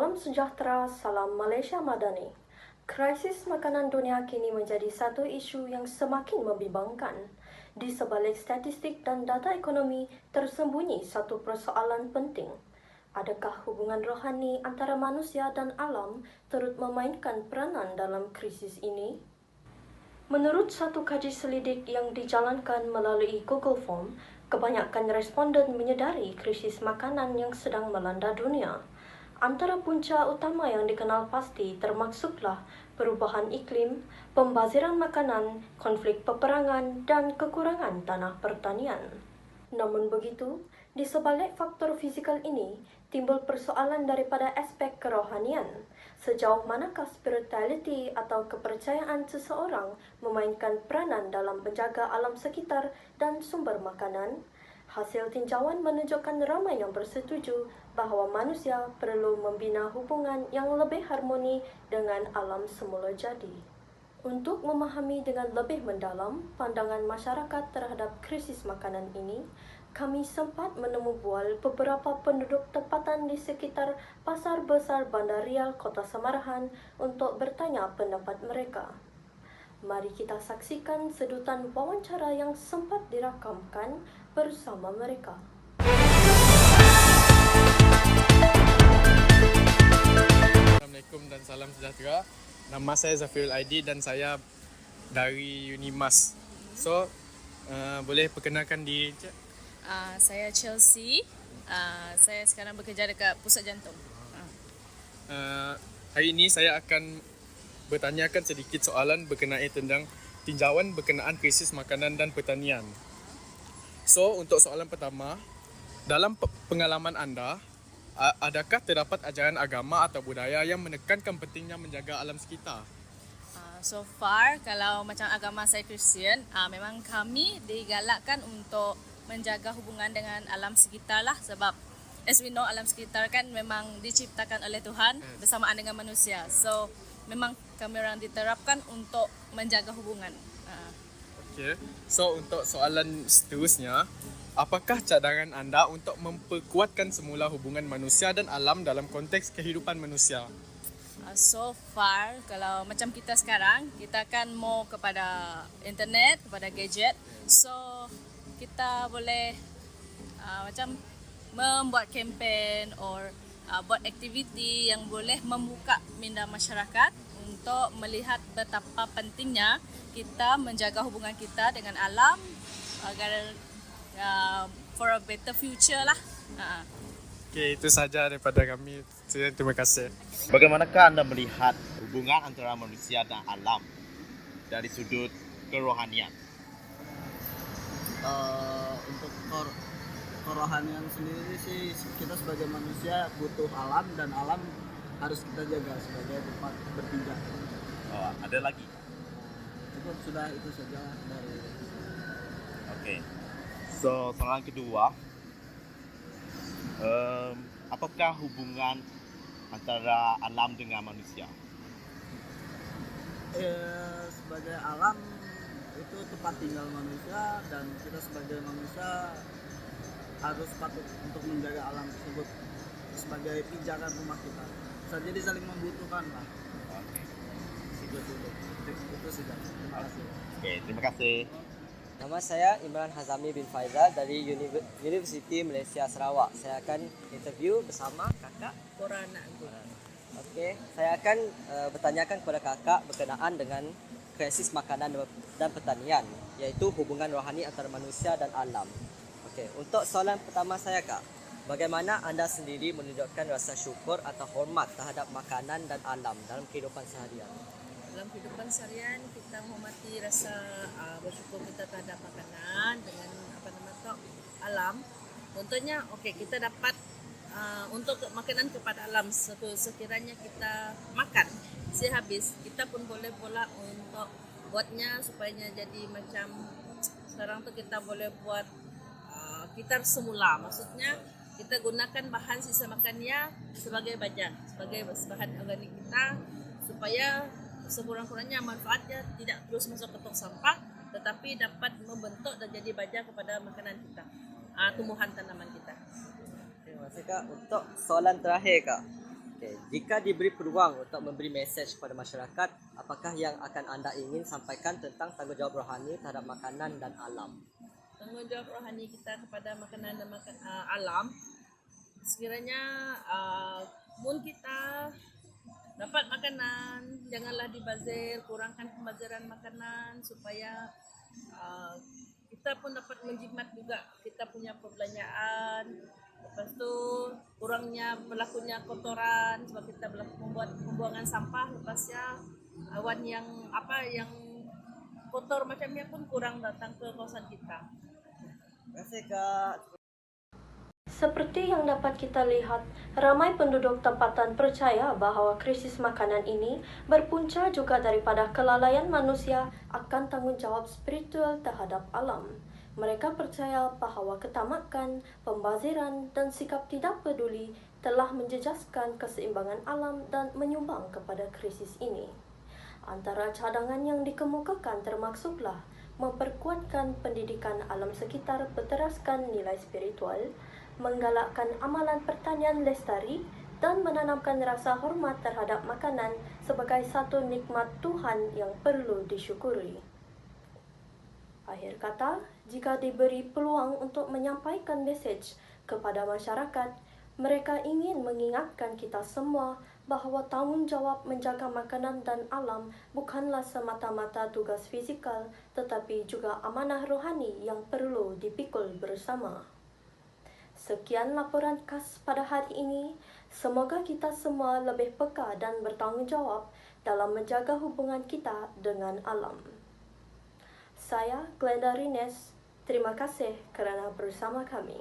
Salam sejahtera, salam Malaysia Madani. Krisis makanan dunia kini menjadi satu isu yang semakin membimbangkan. Di sebalik statistik dan data ekonomi, tersembunyi satu persoalan penting. Adakah hubungan rohani antara manusia dan alam turut memainkan peranan dalam krisis ini? Menurut satu kaji selidik yang dijalankan melalui Google Form, kebanyakan responden menyedari krisis makanan yang sedang melanda dunia. Antara punca utama yang dikenal pasti termaksudlah perubahan iklim, pembaziran makanan, konflik peperangan, dan kekurangan tanah pertanian. Namun begitu, di sebalik faktor fizikal ini, timbul persoalan daripada aspek kerohanian. Sejauh manakah spiritualiti atau kepercayaan seseorang memainkan peranan dalam menjaga alam sekitar dan sumber makanan? Hasil tinjauan menunjukkan ramai yang bersetuju bahawa manusia perlu membina hubungan yang lebih harmoni dengan alam semula jadi. Untuk memahami dengan lebih mendalam pandangan masyarakat terhadap krisis makanan ini, kami sempat menemu bual beberapa penduduk tempatan di sekitar Pasar Besar Bandar Riau, Kota Samarahan untuk bertanya pendapat mereka. Mari kita saksikan sedutan wawancara yang sempat dirakamkan bersama mereka. Assalamualaikum dan salam sejahtera. Nama saya Zafirul Aidi dan saya dari Unimas. So, boleh perkenalkan diri? Saya Chelsea. Saya sekarang bekerja dekat Pusat Jantung. Hari ini saya akan bertanyakan sedikit soalan berkenaan tentang tinjauan berkenaan krisis makanan dan pertanian. So, untuk soalan pertama, dalam pengalaman anda, adakah terdapat ajaran agama atau budaya yang menekankan pentingnya menjaga alam sekitar? So far, kalau macam agama saya Kristian, memang kami digalakkan untuk menjaga hubungan dengan alam sekitar lah, sebab as we know, alam sekitar kan memang diciptakan oleh Tuhan bersamaan dengan manusia. So memang kami orang diterapkan untuk menjaga hubungan. Okay. So untuk soalan seterusnya, apakah cadangan anda untuk memperkuatkan semula hubungan manusia dan alam dalam konteks kehidupan manusia? So far, kalau macam kita sekarang, kita kan mau kepada internet, kepada gadget. So kita boleh macam membuat kempen or buat aktiviti yang boleh membuka minda masyarakat untuk melihat betapa pentingnya kita menjaga hubungan kita dengan alam agar for a better future lah. Okay, itu saja daripada kami. Terima kasih. Bagaimanakah anda melihat hubungan antara manusia dan alam dari sudut kerohanian? Untuk kerohanian sendiri sih, kita sebagai manusia butuh alam dan alam harus kita jaga sebagai tempat berpijak. Oh, ada lagi? Cukup, sudah itu saja dari. Oke. So, soalan kedua, apakah hubungan antara alam dengan manusia? Sebagai alam itu tempat tinggal manusia, dan kita sebagai manusia harus patut untuk menjaga alam tersebut sebagai pijakan rumah kita. Jadi saling membutuhkan lah. Oke. Itu saja. Terima kasih. Oke, terima kasih. Nama saya Imran Hazami bin Faizal dari Universiti Malaysia Sarawak. Saya akan interview bersama kakak Korana. Okey, saya akan bertanyakan kepada kakak berkenaan dengan krisis makanan dan pertanian, iaitu hubungan rohani antara manusia dan alam. Okey, untuk soalan pertama saya, kak, bagaimana anda sendiri menunjukkan rasa syukur atau hormat terhadap makanan dan alam dalam kehidupan seharian? Dalam kehidupan seharian, kita menghormati rasa bersyukur kita terhadap makanan dengan alam. Contohnya, kita dapat untuk makanan kepada alam. Sekiranya kita makan sehabis, kita pun boleh pula untuk buatnya supaya jadi macam sekarang tu kita boleh buat kitar semula. Maksudnya kita gunakan bahan sisa makannya sebagai baja, sebagai bahan organik kita, supaya sekurang-kurangnya manfaatnya tidak terus masuk ke tong sampah, tetapi dapat membentuk dan jadi baja kepada makanan kita, tumbuhan tanaman kita. Terima kasih, kak. Untuk soalan terakhir, kak, Okey, jika diberi peluang untuk memberi mesej kepada masyarakat, apakah yang akan anda ingin sampaikan tentang tanggungjawab rohani terhadap makanan dan alam? Tanggungjawab rohani kita kepada makanan dan alam, sekiranya mun kita dapat makanan, janganlah dibazir, kurangkan pembaziran makanan supaya kita pun dapat menjimat juga kita punya perbelanjaan. Lepas tu kurangnya berlakunya kotoran sebab kita membuat pembuangan sampah, lepasnya awan yang kotor macamnya pun kurang datang ke kawasan kita. Terima kasih Kak. Seperti yang dapat kita lihat, ramai penduduk tempatan percaya bahawa krisis makanan ini berpunca juga daripada kelalaian manusia akan tanggungjawab spiritual terhadap alam. Mereka percaya bahawa ketamakan, pembaziran dan sikap tidak peduli telah menjejaskan keseimbangan alam dan menyumbang kepada krisis ini. Antara cadangan yang dikemukakan termaksudlah memperkuatkan pendidikan alam sekitar berteraskan nilai spiritual, menggalakkan amalan pertanian lestari dan menanamkan rasa hormat terhadap makanan sebagai satu nikmat Tuhan yang perlu disyukuri. Akhir kata, jika diberi peluang untuk menyampaikan mesej kepada masyarakat, mereka ingin mengingatkan kita semua bahawa tanggungjawab menjaga makanan dan alam bukanlah semata-mata tugas fizikal tetapi juga amanah rohani yang perlu dipikul bersama. Sekian laporan khas pada hari ini. Semoga kita semua lebih peka dan bertanggungjawab dalam menjaga hubungan kita dengan alam. Saya, Glenda Rines, terima kasih kerana bersama kami.